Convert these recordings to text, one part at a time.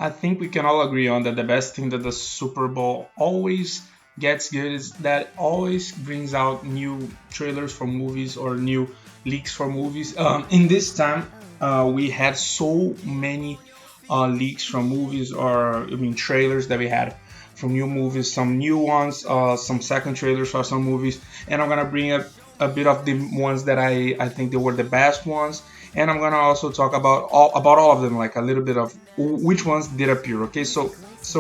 I think we can all agree on that the best thing that the Super Bowl always gets good is that always brings out new trailers for movies or new leaks for movies. In this time, we had so many leaks from movies, or I mean trailers that we had from new movies, some new ones, some second trailers for some movies, and I'm gonna bring up a bit of the ones that I think they were the best ones, and I'm gonna also talk about all of them, like a little bit of which ones did appear. Okay, so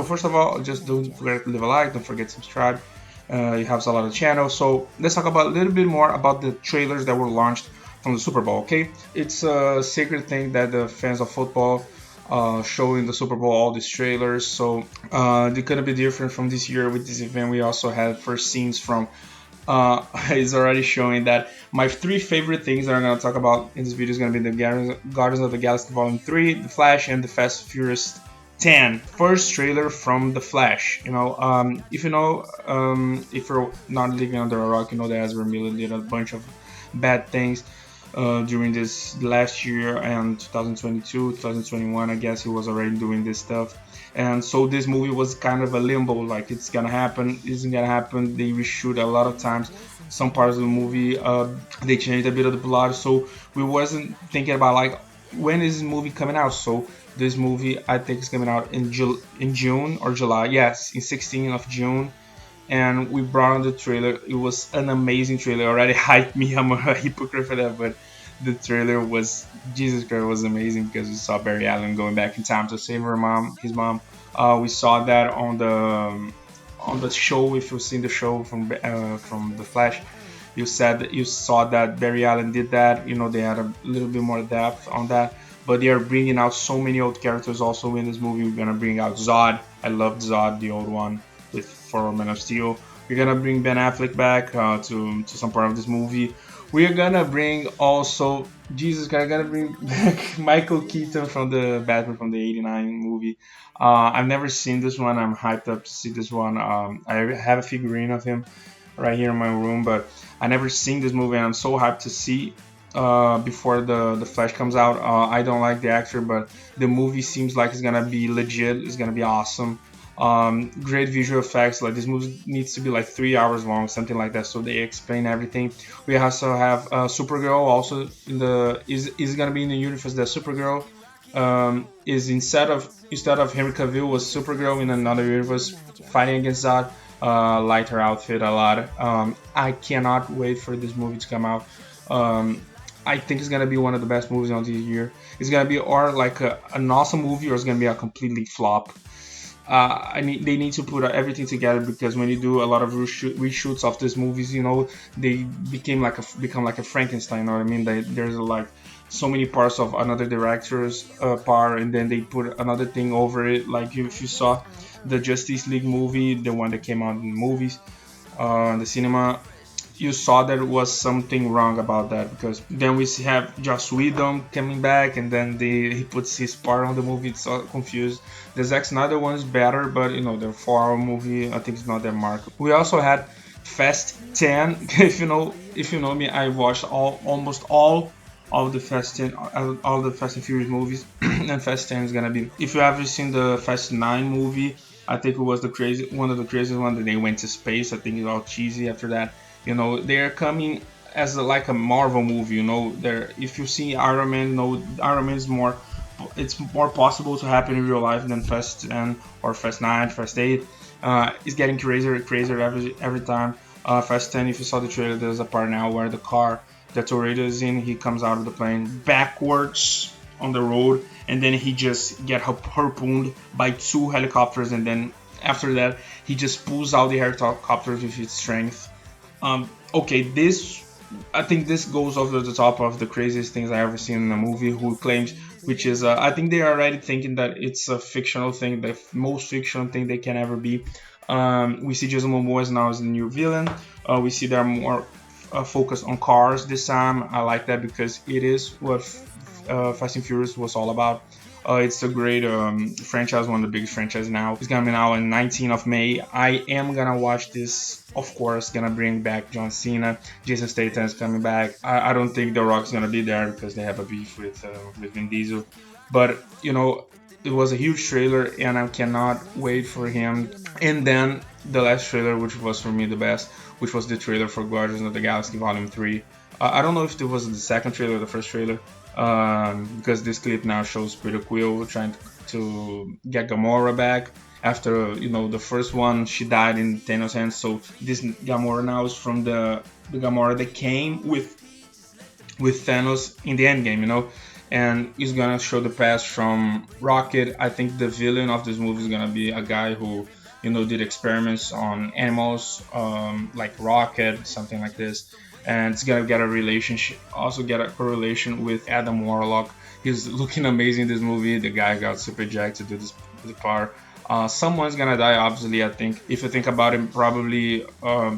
first of all, just don't forget to leave a like, don't forget to subscribe. It helps a lot of the channel. So let's talk about a little bit more about the trailers that were launched from the Super Bowl. Okay, it's a sacred thing that the fans of football showing the Super Bowl all these trailers. So they couldn't be different from this year with this event. We also had first scenes from is already showing that my three favorite things that I'm going to talk about in this video is going to be the Guardians of the Galaxy Volume 3, The Flash, and The Fast and Furious 10. First trailer from The Flash. If you're not living under a rock, you know that Ezra Miller did a bunch of bad things during this last year and 2022, 2021. I guess he was already doing this stuff, and so this movie was kind of a limbo, like it's gonna happen, isn't gonna happen. They reshoot a lot of times some parts of the movie. They changed a bit of the plot, so we wasn't thinking about like when is this movie coming out. So this movie I think is coming out in June or July. Yes, in 16th of June. And we brought on the trailer. It was an amazing trailer. Already hyped me. I'm a hypocrite for that, but the trailer was Jesus Christ, was amazing because we saw Barry Allen going back in time to save his mom. We saw that on the show. If you've seen the show from the Flash, you said that you saw that Barry Allen did that. You know, they had a little bit more depth on that. But they are bringing out so many old characters also in this movie. We're gonna bring out Zod. I loved Zod, the old one with for Man of Steel. We're gonna bring Ben Affleck back to some part of this movie. We're gonna bring also Jesus Christ. Gonna bring back Michael Keaton from the Batman from the '89 movie. I've never seen this one. I'm hyped up to see this one. I have a figurine of him right here in my room, but I never seen this movie, and I'm so hyped to see before the Flash comes out. I don't like the actor, but the movie seems like it's gonna be legit. It's gonna be awesome. Great visual effects. Like this movie needs to be like 3 hours long, something like that. So they explain everything. We also have Supergirl also in the is gonna be in the universe that Supergirl is instead of Henry Cavill was Supergirl in another universe fighting against Zod. Like her outfit a lot. I cannot wait for this movie to come out. Um, I think it's gonna be one of the best movies on this year. It's gonna be or like an awesome movie, or it's gonna be a completely flop. They need to put everything together because when you do a lot of reshoots of these movies, you know, they become like a Frankenstein. You know what I mean? There's like so many parts of another director's part, and then they put another thing over it. Like if you saw the Justice League movie, the one that came out in the movies, in the cinema, you saw there was something wrong about that because then we have Joss Whedon coming back and then he puts his part on the movie. It's all confused. The Zack Snyder one is better, but you know the 4 hour movie I think it's not that mark. We also had Fast 10. If you know me, I watched almost all of the Fast 10, all the Fast and Furious movies, and Fast 10 is gonna be. If you ever seen the Fast 9 movie, I think it was one of the craziest ones that they went to space. I think it's all cheesy after that. You know, they're coming as like a Marvel movie. You know, they're if you see Iron Man, no, Iron Man is more. It's more possible to happen in real life than Fast 10 or Fast 9, Fast 8. It's getting crazier and crazier every time. Fast 10, if you saw the trailer, there's a part now where the car that Toretto is in, he comes out of the plane backwards on the road, and then he just get harpooned by 2 helicopters, and then after that, he just pulls out the helicopters with his strength. Okay, this I think this goes over the top of the craziest things I ever seen in a movie. Who claims, which is I think they are already thinking that it's a fictional thing, the most fictional thing they can ever be. We see Jason Momoa as now as the new villain. We see they're more focused on cars this time. I like that because it is what Fast and Furious was all about. It's a great franchise, one of the biggest franchises now. It's gonna be now on 19th of May. I am gonna watch this. Of course, gonna bring back John Cena. Jason Statham is coming back. I don't think The Rock's gonna be there because they have a beef with Vin Diesel. But you know, it was a huge trailer, and I cannot wait for him. And then the last trailer, which was for me the best, which was the trailer for Guardians of the Galaxy Volume 3. I don't know if it was the second trailer or the first trailer, because this clip now shows Peter Quill trying to get Gamora back. After, you know, the first one, she died in Thanos' hands, so this Gamora now is from the Gamora that came with Thanos in the end game, you know, and he's gonna show the past from Rocket. I think the villain of this movie is gonna be a guy who, you know, did experiments on animals, like Rocket, something like this, and it's gonna get a relationship, also get a correlation with Adam Warlock. He's looking amazing in this movie. The guy got super jacked to do this the part. Someone's gonna die, obviously. I think if you think about it, probably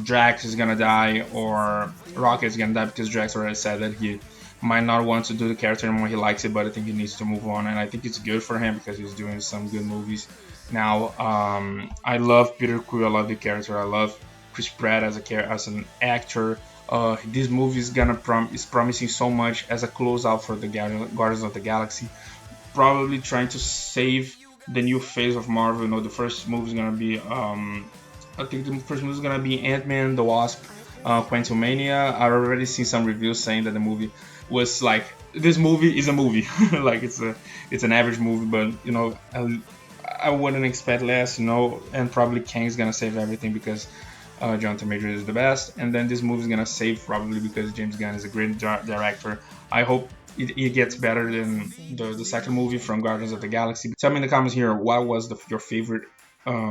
Drax is gonna die or Rocket's gonna die, because Drax already said that he might not want to do the character anymore. He likes it, but I think he needs to move on, and I think it's good for him because he's doing some good movies now. I love Peter Quill. I love the character. I love Chris Pratt as an actor. This movie is is promising so much as a closeout for the Guardians of the Galaxy. Probably trying to save the new phase of Marvel. You know, the first movie is gonna be I think the first movie is gonna be Ant-Man, the Wasp, Quantumania. I've already seen some reviews saying that the movie was like, this movie is a movie, like it's an average movie, but you know, I wouldn't expect less, you know, and probably Kang's gonna save everything because Jonathan Majors is the best, and then this movie is gonna save probably because James Gunn is a great director. I hope it gets better than the second movie from Guardians of the Galaxy. Tell me in the comments here, what was your favorite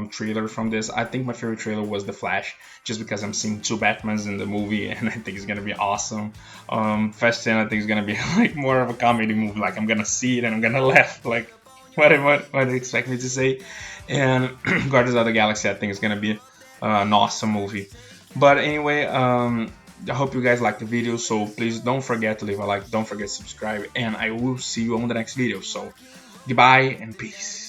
trailer from this? I think my favorite trailer was The Flash, just because I'm seeing two Batmans in the movie, and I think it's gonna be awesome. Fast 10, I think it's gonna be like more of a comedy movie. Like I'm gonna see it and I'm gonna laugh, like what they expect me to say. And Guardians of the Galaxy, I think it's gonna be an awesome movie. But anyway, I hope you guys like the video, so please don't forget to leave a like, don't forget to subscribe, and I will see you on the next video. So goodbye and peace.